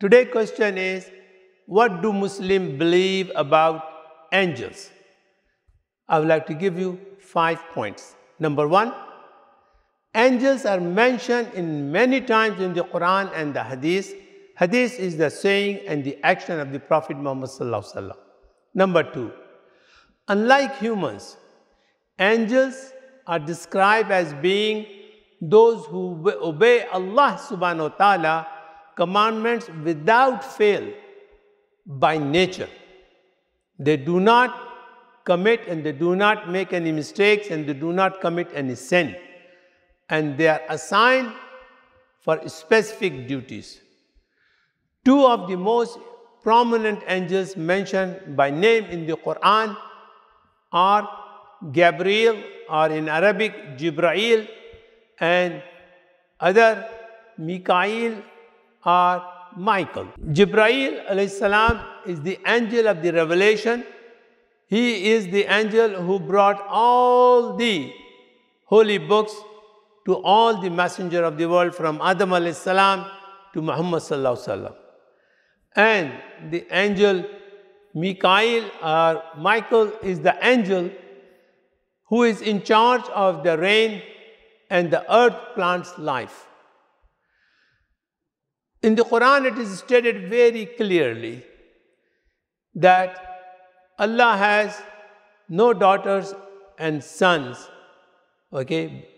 Today's question is, what do Muslims believe about angels? I would like to give you 5 points. Number 1, angels are mentioned in many times in the Quran and the Hadith. Hadith is the saying and the action of the Prophet Muhammad Sallallahu Alaihi Wasallam. Number 2, unlike humans, angels are described as being those who obey Allah Subhanahu wa Ta'ala commandments without fail by nature. They do not commit and they do not make any mistakes and they do not commit any sin. And they are assigned for specific duties. 2 of the most prominent angels mentioned by name in the Quran are Gabriel, or in Arabic, Jibreel, and other Mikael or Michael. Jibreel alayhi salam is the angel of the revelation. He is the angel who brought all the holy books to all the messenger of the world from Adam alayhi salam to Muhammad sallallahu alaihi wasallam. And the angel Mikael or Michael is the angel who is in charge of the rain and the earth plants life. In the Quran, it is stated very clearly that Allah has no daughters and sons, okay?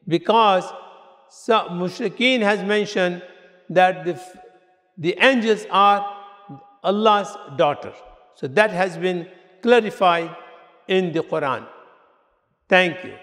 Because Mushrikeen has mentioned that the angels are Allah's daughter. So that has been clarified in the Quran. Thank you.